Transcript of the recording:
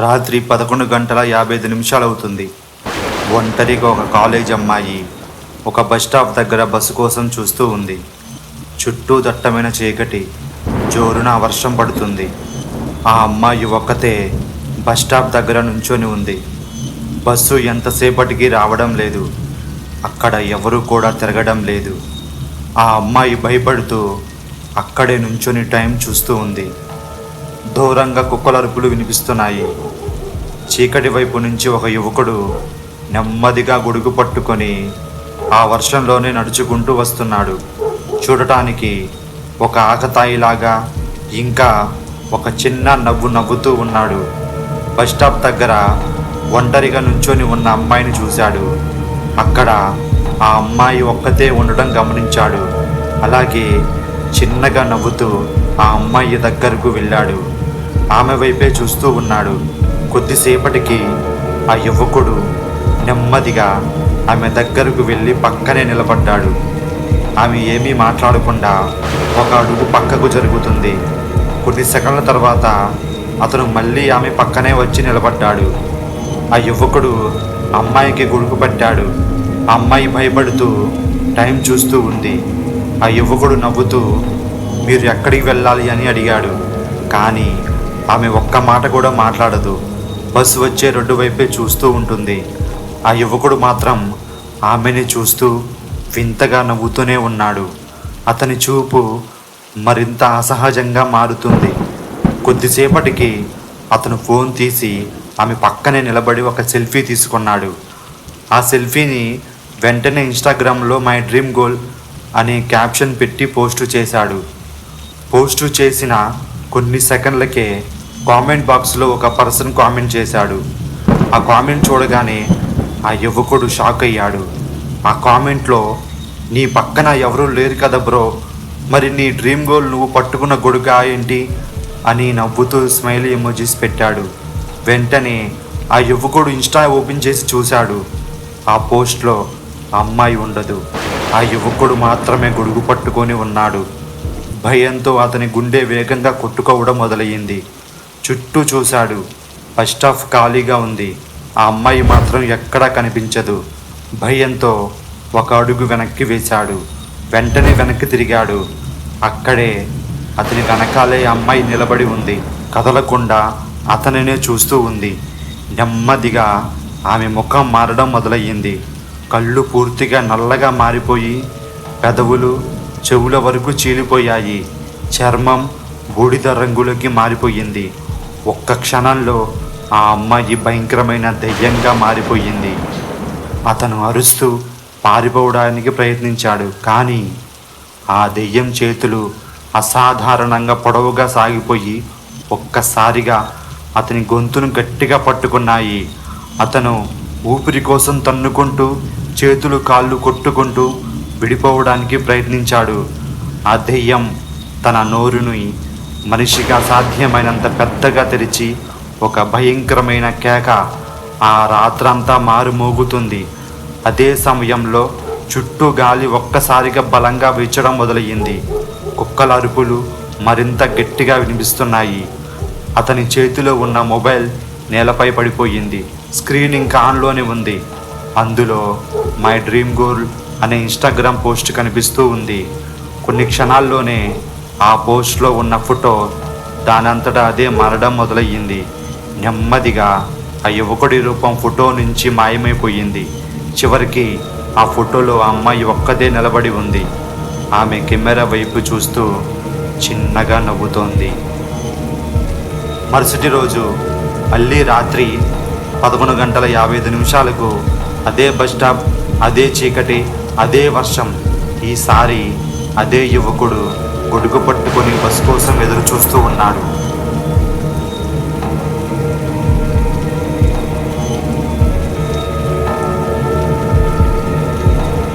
రాత్రి 11:55 అవుతుంది. ఒంటరిగా ఒక కాలేజ్ అమ్మాయి ఒక బస్టాప్ దగ్గర బస్సు కోసం చూస్తూ ఉంది. చుట్టూ దట్టమైన చీకటి, జోరున వర్షం పడుతుంది. ఆ అమ్మాయి ఒక్కతే బస్టాప్ దగ్గర నుంచొని ఉంది. బస్సు ఎంతసేపటికి రావడం లేదు. అక్కడ ఎవరు కూడా తిరగడం లేదు. ఆ అమ్మాయి భయపడుతూ అక్కడే నుంచొని టైం చూస్తూ ఉంది. దూరంగా కుక్కల అరుపులు వినిపిస్తున్నాయి. చీకటి వైపు నుంచి ఒక యువకుడు నెమ్మదిగా గొడుగు పట్టుకొని ఆ వర్షంలోనే నడుచుకుంటూ వస్తున్నాడు. చూడటానికి ఒక ఆకతాయిలాగా, ఇంకా ఒక చిన్న నవ్వు నవ్వుతూ ఉన్నాడు. బస్టాప్ దగ్గర ఒంటరిగా నుంచొని ఉన్న అమ్మాయిని చూశాడు. అక్కడ ఆ అమ్మాయి ఒక్కతే ఉండడం గమనించాడు. అలాగే చిన్నగా నవ్వుతూ ఆ అమ్మాయి దగ్గరకు వెళ్ళాడు. ఆమె వైపే చూస్తూ ఉన్నాడు. కొద్దిసేపటికి ఆ యువకుడు నెమ్మదిగా ఆమె దగ్గరకు వెళ్ళి పక్కనే నిలబడ్డాడు. ఆమె ఏమీ మాట్లాడకుండా ఒక అడుగు పక్కకు జరుగుతుంది. కొన్ని సెకండ్ల తర్వాత అతను మళ్ళీ ఆమె పక్కనే వచ్చి నిలబడ్డాడు. ఆ యువకుడు అమ్మాయికి గొడుగు పట్టాడు. ఆ అమ్మాయి భయపడుతూ టైం చూస్తూ ఉంది. ఆ యువకుడు నవ్వుతూ మీరు ఎక్కడికి వెళ్ళాలి అని అడిగాడు. కానీ ఆమె ఒక్క మాట కూడా మాట్లాడదు. బస్సు వచ్చే రోడ్డు వైపే చూస్తూ ఉంటుంది. ఆ యువకుడు మాత్రం ఆమెని చూస్తూ వింతగా నవ్వుతూనే ఉన్నాడు. అతని చూపు మరింత అసహజంగా మారుతుంది. కొద్దిసేపటికి అతను ఫోన్ తీసి ఆమె పక్కనే నిలబడి ఒక సెల్ఫీ తీసుకున్నాడు. ఆ సెల్ఫీని వెంటనే ఇన్స్టాగ్రామ్లో మై డ్రీమ్ గోల్ అనే క్యాప్షన్ పెట్టి పోస్టు చేశాడు. పోస్టు చేసిన కొన్ని సెకండ్లకే కామెంట్ బాక్స్లో ఒక పర్సన్ కామెంట్ చేశాడు. ఆ కామెంట్ చూడగానే ఆ యువకుడు షాక్ అయ్యాడు. ఆ కామెంట్లో నీ పక్కన ఎవరూ లేరు కదా బ్రో, మరి నీ డ్రీమ్ గోల్ నువ్వు పట్టుకున్న గొడుగా ఏంటి అని నవ్వుతూ స్మైల్ ఎమోజీస్ పెట్టాడు. వెంటనే ఆ యువకుడు ఇన్స్టా ఓపెన్ చేసి చూశాడు. ఆ పోస్ట్లో అమ్మాయి ఉండదు. ఆ యువకుడు మాత్రమే గొడుగు పట్టుకొని ఉన్నాడు. భయంతో అతని గుండె వేగంగా కొట్టుకోవడం మొదలయ్యింది. చుట్టూ చూశాడు. బస్టాప్ ఖాళీగా ఉంది. ఆ అమ్మాయి మాత్రం ఎక్కడా కనిపించదు. భయంతో ఒక అడుగు వెనక్కి వేశాడు. వెంటనే వెనక్కి తిరిగాడు. అక్కడే అతని వెనకాలే అమ్మాయి నిలబడి ఉంది. కదలకుండా అతనినే చూస్తూ ఉంది. నెమ్మదిగా ఆమె ముఖం మారడం మొదలయ్యింది. కళ్ళు పూర్తిగా నల్లగా మారిపోయి పెదవులు చెవుల వరకు చీలిపోయాయి. చర్మం బూడిద రంగులోకి మారిపోయింది. ఒక్క క్షణంలో ఆ అమ్మాయి భయంకరమైన దెయ్యంగా మారిపోయింది. అతను అరుస్తూ పారిపోవడానికి ప్రయత్నించాడు. కానీ ఆ దెయ్యం చేతులు అసాధారణంగా పొడవుగా సాగిపోయి ఒక్కసారిగా అతని గొంతును గట్టిగా పట్టుకున్నాయి. అతను ఊపిరి కోసం తన్నుకుంటూ చేతులు కాళ్ళు కొట్టుకుంటూ విడిపోవడానికి ప్రయత్నించాడు. ఆ దెయ్యం తన నోరుని మనిషిగా సాధ్యమైనంత పెద్దగా తెరిచి ఒక భయంకరమైన కేక ఆ రాత్రంతా మారుమోగుతుంది. అదే సమయంలో చుట్టూ గాలి ఒక్కసారిగా బలంగా వీచడం మొదలయ్యింది. కుక్కల అరుపులు మరింత గట్టిగా వినిపిస్తున్నాయి. అతని చేతిలో ఉన్న మొబైల్ నేలపై పడిపోయింది. స్క్రీన్ ఇంకా ఆన్లోనే ఉంది. అందులో మై డ్రీమ్ గోల్ అనే ఇన్స్టాగ్రామ్ పోస్ట్ కనిపిస్తూ ఉంది. కొన్ని క్షణాల్లోనే ఆ పోస్ట్లో ఉన్న ఫోటో దానంతటా అదే మారడం మొదలయ్యింది. నెమ్మదిగా ఆ యువకుడి రూపం ఫోటో నుంచి మాయమైపోయింది. చివరికి ఆ ఫోటోలో ఆ అమ్మాయి ఒక్కదే నిలబడి ఉంది. ఆమె కెమెరా వైపు చూస్తూ చిన్నగా నవ్వుతోంది. మరుసటి రోజు మళ్ళీ రాత్రి 11:55 అదే బస్టాప్, అదే చీకటి, అదే వర్షం. ఈసారి అదే యువకుడు గొడుగు పట్టుకొని బస్ కోసం ఎదురు చూస్తూ ఉన్నాడు.